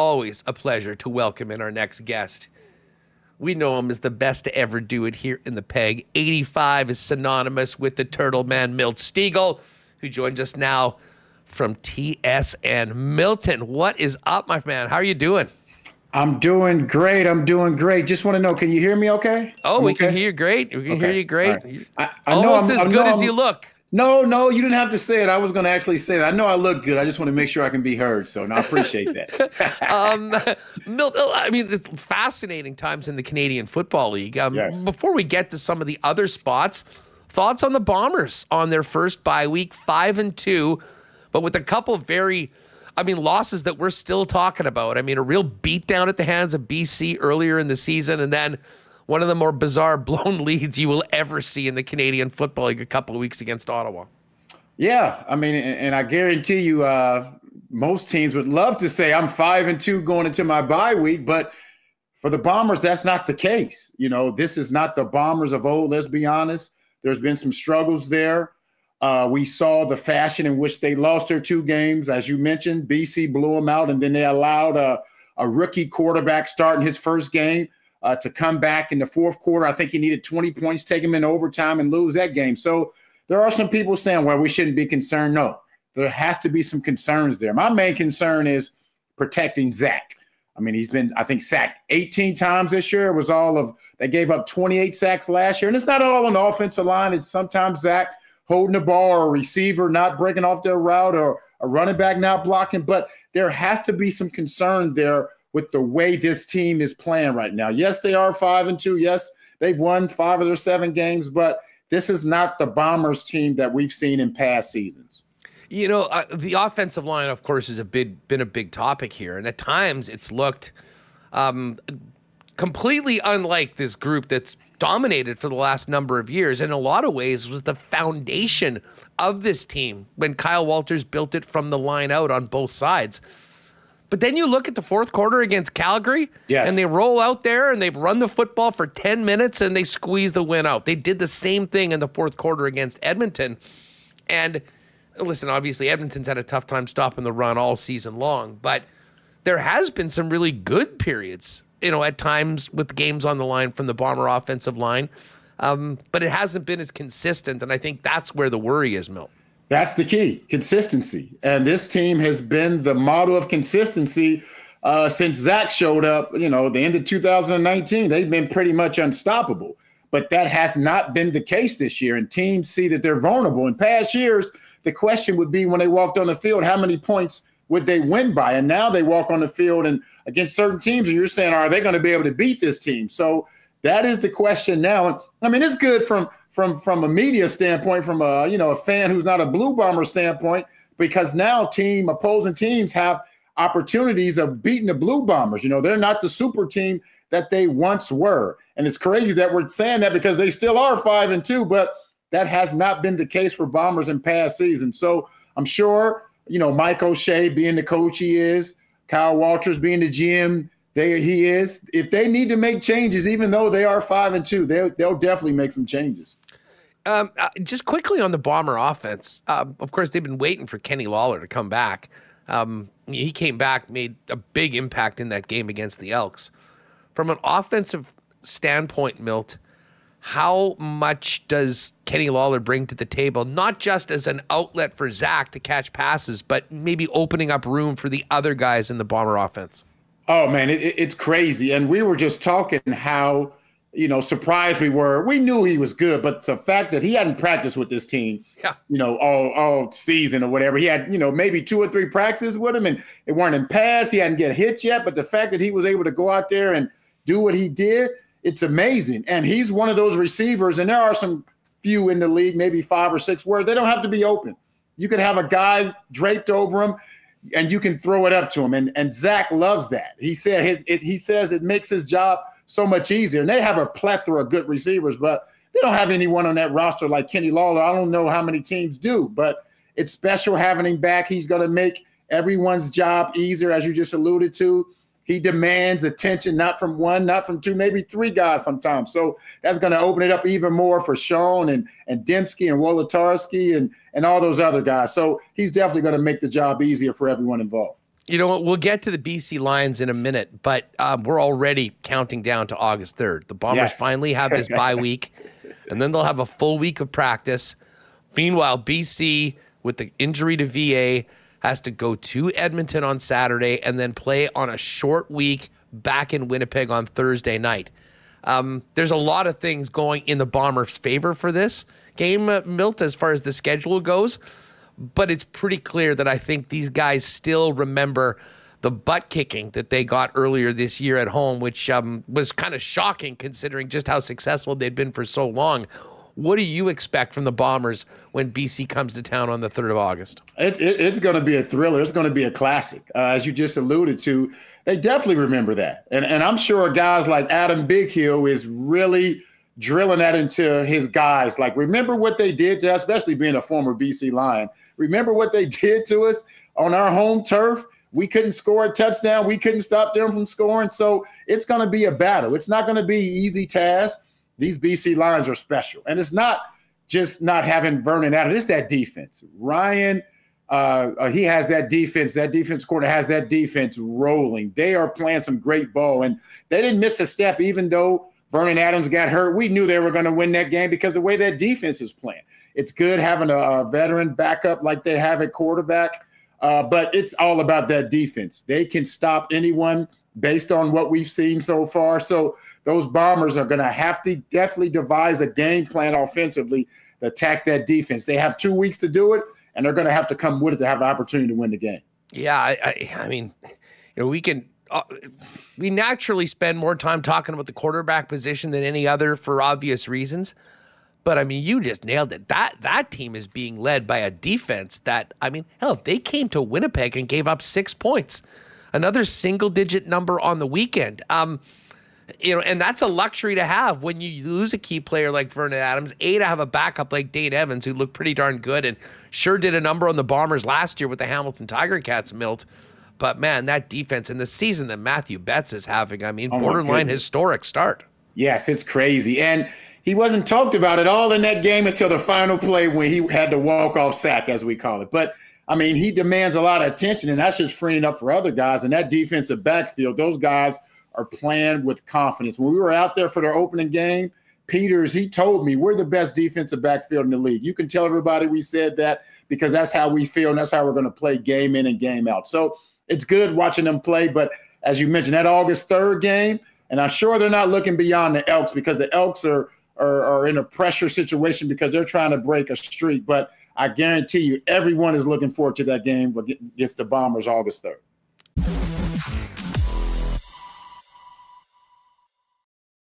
always a pleasure to welcome in our next guest. We know him as the best to ever do it here in the Peg. 85 is synonymous with the Turtle Man, Milt Stegall, who joins us now from TSN. Milton, what is up, my man? How are you doing? I'm doing great. Just want to know, can you hear me okay? We can hear you great. We can hear you great. Right. Almost as good as you look. No, you didn't have to say it. I was going to actually say that. I know I look good. I just want to make sure I can be heard. So I appreciate that. Milt, I memean, it's fascinating times in the Canadian Football League. Yes. Before we get to some of the other spots, thoughts on the Bombers on their first bye week, 5-2, but with a couple of losses that we're still talking about. I mean, a real beatdown at the hands of BC earlier in the season, and then one of the more bizarre blown leads you will ever see in the Canadian Football League a couple of weeks against Ottawa. Yeah, I mean, and I guarantee you most teams would love to say I'm 5-2 going into my bye week, but for the Bombers, that's not the case. You know, this is not the Bombers of old, let's be honest. There's been some struggles there. We saw the fashion in which they lost their 2 games. As you mentioned, BC blew them out, and then they allowed a rookie quarterback starting his first game to come back in the fourth quarter. I think he needed 20 points, take him in overtime, and lose that game. So there are some people saying, well, we shouldn't be concerned. No, there has to be some concerns there. My main concern is protecting Zach. I mean, he's been, I think, sacked 18 times this year. It was they gave up 28 sacks last year. And it's not all on the offensive line. It's sometimes Zach holding the ball, or a receiver not breaking off their route, or a running back not blocking. But there has to be some concern there with the way this team is playing right now. Yes, they are 5-2. Yes, they've won 5 of their 7 games, but this is not the Bombers team that we've seen in past seasons. You know, the offensive line, of course, has been a big topic here. And at times it's looked completely unlike this group that's dominated for the last number of years. In a lot of ways, was the foundation of this team when Kyle Walters built it from the line out on both sides. But then you look at the fourth quarter against Calgary, yes, and they roll out there and they run the football for 10 minutes and they squeeze the win out. They did the same thing in the fourth quarter against Edmonton. And listen, obviously Edmonton's had a tough time stopping the run all season long, but there has been some really good periods, at times with games on the line from the Bomber offensive line. But it hasn't been as consistent, and I think that's where the worry is, Milt. That's the key, consistency. And this team has been the model of consistency since Zach showed up, the end of 2019. They've been pretty much unstoppable. But that has not been the case this year. And teams see that they're vulnerable. In past years, the question would be when they walked on the field, how many points would they win by? And now they walk on the field and against certain teams, and you're saying, are they going to be able to beat this team? So that is the question now. I mean, it's good from a media standpoint, from a fan who's not a Blue Bomber standpoint, because now opposing teams have opportunities of beating the Blue Bombers. They're not the super team that they once were. And it's crazy that we're saying that because they still are 5-2, but that has not been the case for Bombers in past seasons. So I'm sure, Mike O'Shea being the coach he is, Kyle Walters being the GM he is, if they need to make changes, even though they are 5-2, they'll definitely make some changes. Just quickly on the Bomber offense, of course, they've been waiting for Kenny Lawler to come back. He came back, made a big impact in that game against the Elks. From an offensive standpoint, Milt, how much does Kenny Lawler bring to the table, not just as an outlet for Zach to catch passes, but maybe opening up room for the other guys in the Bomber offense? Oh, man, it's crazy. And we were just talking how, surprised we were. We knew he was good, but the fact that he hadn't practiced with this team, all season or whatever. He had, maybe 2 or 3 practices with him, and it weren't in pass. He hadn't get hit yet. But the fact that he was able to go out there and do what he did, it's amazing. And he's one of those receivers, and there are some few in the league, maybe 5 or 6, where they don't have to be open. You could have a guy draped over him, and you can throw it up to him. And Zach loves that. He said he says it makes his job so much easier. And they have a plethora of good receivers, but they don't have anyone on that roster like Kenny Lawler. I don't know how many teams do, but it's special having him back. He's going to make everyone's job easier, as you just alluded to. He demands attention, not from 1, not from 2, maybe 3 guys sometimes. So that's going to open it up even more for Sean and Dembski and Wolotarski and all those other guys. So he's definitely going to make the job easier for everyone involved. You know what? We'll get to the BC Lions in a minute, but we're already counting down to August 3rd. The Bombers finally have this bye week, and then they'll have a full week of practice. Meanwhile, BC, with the injury to VA, has to go to Edmonton on Saturday and then play on a short week back in Winnipeg on Thursday night. There's a lot of things going in the Bombers' favor for this game, Milt, as far as the schedule goes. But it's pretty clear that I think these guys still remember the butt kicking that they got earlier this year at home, which was kind of shocking considering just how successful they'd been for so long. What do you expect from the Bombers when BC comes to town on the 3rd of August? It's going to be a thriller. It's going to be a classic. As you just alluded to, they definitely remember that. And I'm sure guys like Adam Bighill is really drilling that into his guys. Like, remember what they did to us, especially being a former BC Lion. Remember what they did to us on our home turf? We couldn't score a touchdown. We couldn't stop them from scoring. So it's going to be a battle. It's not going to be an easy task. These BC Lions are special. And it's not just not having Vernon Adams. It's that defense. Ryan, he has that defense. That defense coordinator has that defense rolling. They are playing some great ball. And they didn't miss a step, even though Vernon Adams got hurt. We knew they were going to win that game because of the way that defense is playing. It's good having a veteran backup like they have at quarterback, but it's all about that defense. They can stop anyone based on what we've seen so far. So those Bombers are going to have to definitely devise a game plan offensively to attack that defense. They have 2 weeks to do it, and they're going to have to come with it to have an opportunity to win the game. Yeah, I mean, we can we naturally spend more time talking about the quarterback position than any other for obvious reasons. But, I mean, you just nailed it. That team is being led by a defense that, I mean, hell, they came to Winnipeg and gave up 6 points. Another single-digit number on the weekend. And that's a luxury to have when you lose a key player like Vernon Adams. To have a backup like Dane Evans, who looked pretty darn good and sure did a number on the Bombers last year with the Hamilton Tiger Cats, Milt. But, man, that defense and the season that Matthew Betts is having, I mean, borderline historic start. Yes, it's crazy. And he wasn't talked about at all in that game until the final play when he had the walk-off sack, as we call it. But, I mean, he demands a lot of attention, and that's just freeing up for other guys. And that defensive backfield, those guys are playing with confidence. When we were out there for their opening game, Peters, he told me, we're the best defensive backfield in the league. You can tell everybody we said that because that's how we feel, and that's how we're going to play game in and game out. So it's good watching them play. But as you mentioned, that August 3rd game, and I'm sure they're not looking beyond the Elks because the Elks are in a pressure situation because they're trying to break a streak. But I guarantee you everyone is looking forward to that game against the Bombers August 3rd.